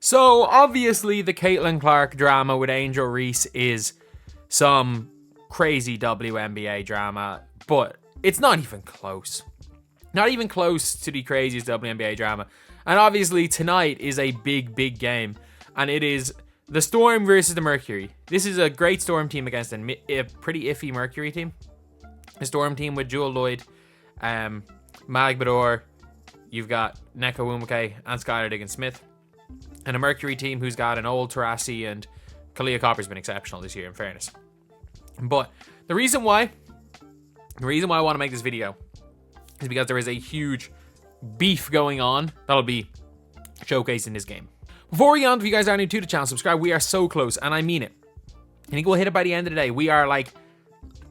So, obviously, the Caitlin Clark drama with Angel Reese is some crazy WNBA drama, but it's not even close. Not even close to the craziest WNBA drama. And obviously, tonight is a big, big game, and it is the Storm versus the Mercury. This is a great Storm team against a pretty iffy Mercury team. A Storm team with Jewel Lloyd, Mag Bador, you've got Neko Wumake and Skylar Diggins-Smith. And a Mercury team who's got an old Taurasi, and Kalia Copper's been exceptional this year, in fairness. But the reason why I want to make this video is because there is a huge beef going on that'll be showcased in this game. Before we get on, if you guys are new to the channel, subscribe. We are so close, and I mean it. I think we'll hit it by the end of the day. We are like,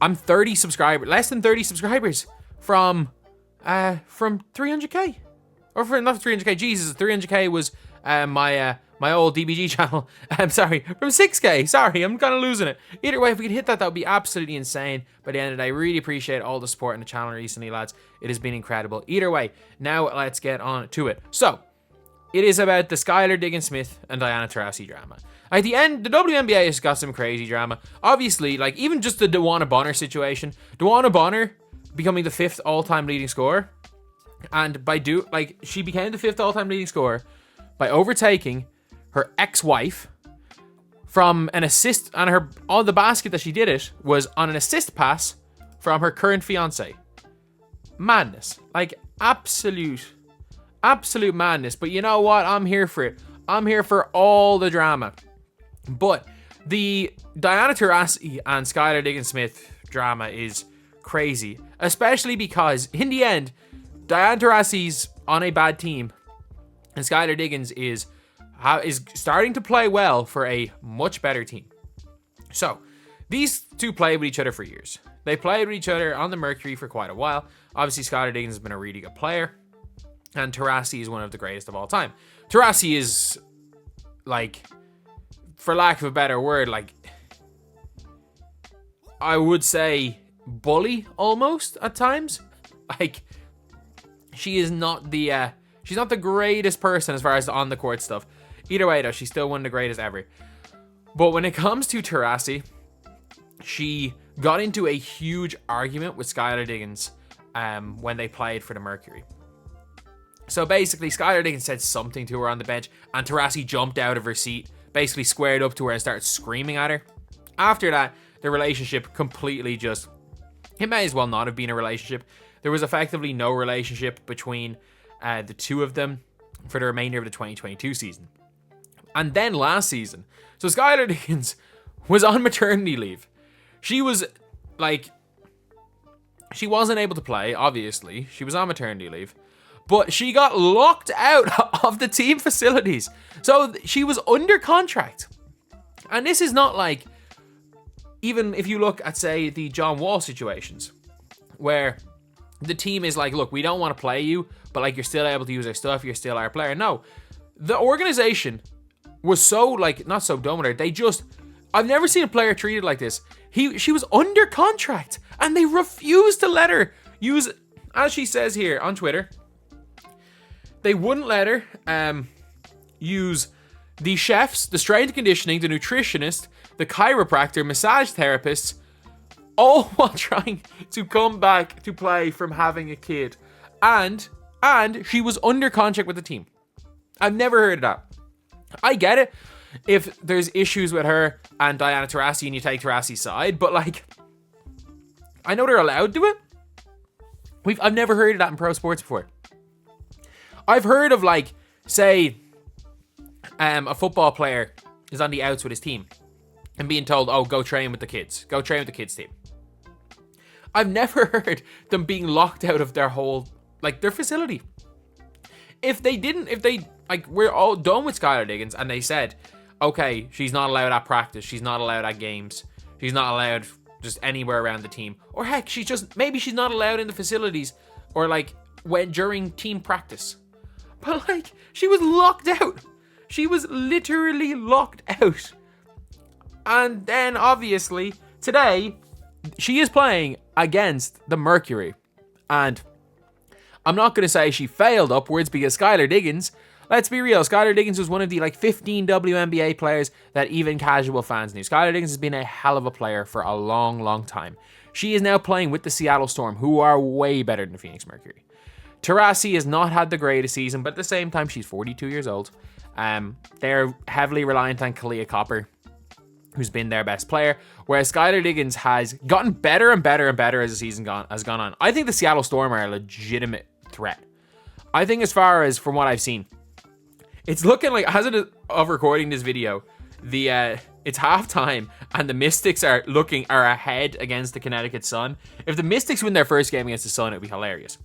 I'm 30 subscribers, less than 30 subscribers from 300k. Or for not 300k, Jesus, 300k was my old DBG channel. I'm sorry, from 6k. Sorry, I'm kind of losing it. Either way, if we could hit that, that would be absolutely insane. By the end of the day, really appreciate all the support on the channel recently, lads. It has been incredible. Either way, now let's get on to it. So, it is about the Skylar Diggins-Smith and Diana Taurasi drama. At the end, the WNBA has got some crazy drama. Obviously, like, even just the DeWanna Bonner situation. DeWanna Bonner becoming the 5th all-time leading scorer. And she became the 5th all-time leading scorer by overtaking her ex-wife from an assist, and on the basket that she did it was on an assist pass from her current fiance. Madness. Like, absolute madness. But you know what? I'm here for it. I'm here for all the drama. But the Diana Taurasi and Skylar Diggins-Smith drama is crazy. Especially because, in the end, Diana Taurasi's on a bad team, and Skylar Diggins is starting to play well for a much better team. So, these two played with each other for years. They played with each other on the Mercury for quite a while. Obviously, Skylar Diggins has been a really good player, and Taurasi is one of the greatest of all time. Taurasi is, like, for lack of a better word, like, I would say bully almost at times. Like, she is not she's not the greatest person as far as on the court stuff. Either way, though, she's still one of the greatest ever. But when it comes to Taurasi, she got into a huge argument with Skylar Diggins when they played for the Mercury. So basically, Skylar Diggins said something to her on the bench, and Taurasi jumped out of her seat, basically squared up to her and started screaming at her. After that, the relationship completely just... It may as well not have been a relationship. There was effectively no relationship between the two of them for the remainder of the 2022 season. And then last season, so Skylar Diggins was on maternity leave. She was, like, she wasn't able to play, obviously. She was on maternity leave. But she got locked out of the team facilities. So she was under contract. And this is not like, even if you look at, say, the John Wall situations, where the team is like, look, we don't want to play you, but, like, you're still able to use our stuff, you're still our player. No, the organization was so, like, not so dumb with her. They just, I've never seen a player treated like this. She was under contract, and they refused to let her use, as she says here on Twitter, they wouldn't let her use the chefs, the strength and conditioning, the nutritionist, the chiropractor, massage therapists, all while trying to come back to play from having a kid. And she was under contract with the team. I've never heard of that. I get it if there's issues with her and Diana Taurasi and you take Taurasi's side, but, like, I know they're allowed to do it. I've never heard of that in pro sports before. I've heard of, like, say, a football player is on the outs with his team and being told, oh, go train with the kids. Go train with the kids team. I've never heard them being locked out of their whole, like, their facility. If they, like, we're all done with Skylar Diggins and they said, okay, she's not allowed at practice, she's not allowed at games, she's not allowed just anywhere around the team. Or heck, maybe she's not allowed in the facilities or, like, during team practice. But, like, she was locked out. She was literally locked out. And then, obviously, today, she is playing against the Mercury. And I'm not going to say she failed upwards because Skylar Diggins, let's be real. Skylar Diggins was one of the 15 WNBA players that even casual fans knew. Skylar Diggins has been a hell of a player for a long, long time. She is now playing with the Seattle Storm, who are way better than the Phoenix Mercury. Taurasi has not had the greatest season, but at the same time, she's 42 years old. They're heavily reliant on Kalia Copper, who's been their best player, whereas Skylar Diggins has gotten better and better and better as the season has gone on. I think the Seattle Storm are a legitimate threat. I think as far as from what I've seen, it's looking like, as of recording this video, it's halftime and the Mystics are ahead against the Connecticut Sun. If the Mystics win their first game against the Sun, it would be hilarious.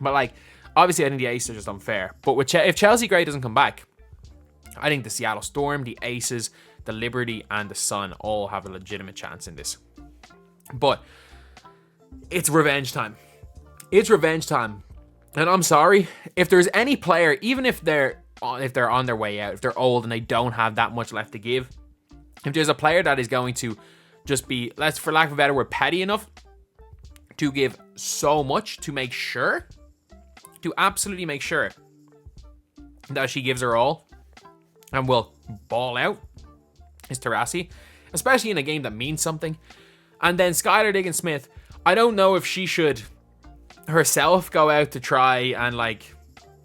But obviously I think the Aces are just unfair. But if Chelsea Gray doesn't come back, I think the Seattle Storm, the Aces, the Liberty, and the Sun all have a legitimate chance in this. But it's revenge time. It's revenge time. And I'm sorry, if there's any player, even if they're on their way out, if they're old and they don't have that much left to give, if there's a player that is going to just be, for lack of a better word, petty enough to give so much to make sure, to absolutely make sure that she gives her all and will ball out, is Taurasi, especially in a game that means something. And then Skylar Diggins-Smith, I don't know if she should herself go out to try and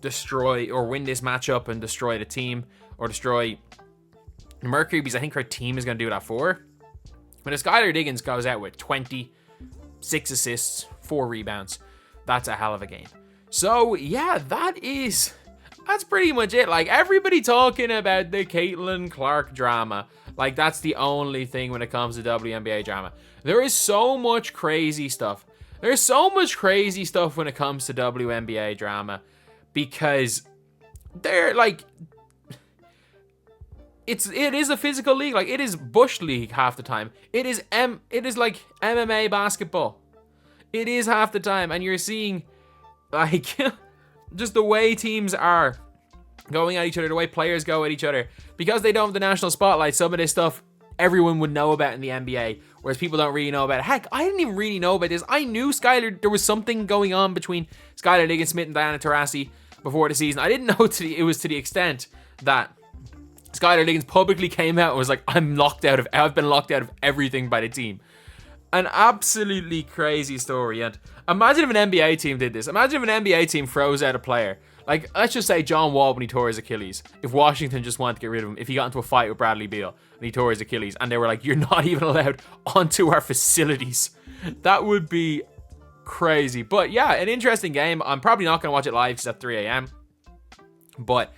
destroy or win this matchup and destroy the team or destroy Mercury, because I think her team is going to do that for her. But if Skylar Diggins goes out with 20, 6 assists, 4 rebounds, that's a hell of a game. So yeah, that's pretty much it. Everybody talking about the Caitlin Clark drama. That's the only thing when it comes to WNBA drama. There is so much crazy stuff. There's so much crazy stuff when it comes to WNBA drama, because they're it is a physical league. It is Bush League half the time. It is like MMA basketball. It is half the time, and you're seeing just the way teams are going at each other, the way players go at each other, because they don't have the national spotlight. Some of this stuff everyone would know about in the NBA, whereas people don't really know about it. Heck, I didn't even really know about this. I knew there was something going on between Skylar Diggins-Smith and Diana Taurasi before the season. I didn't know it was to the extent that Skylar Diggins publicly came out and was like, I've been locked out of everything by the team. An absolutely crazy story. And imagine if an NBA team did this. Imagine if an NBA team froze out a player. Let's just say John Wall when he tore his Achilles. If Washington just wanted to get rid of him, if he got into a fight with Bradley Beal and he tore his Achilles, and they were like, you're not even allowed onto our facilities. That would be crazy. But yeah, an interesting game. I'm probably not going to watch it live because it's at 3 a.m. But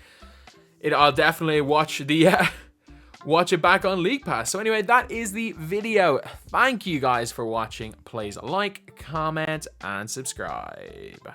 I'll definitely watch it back on League Pass. So anyway, that is the video. Thank you guys for watching. Please like, comment, and subscribe.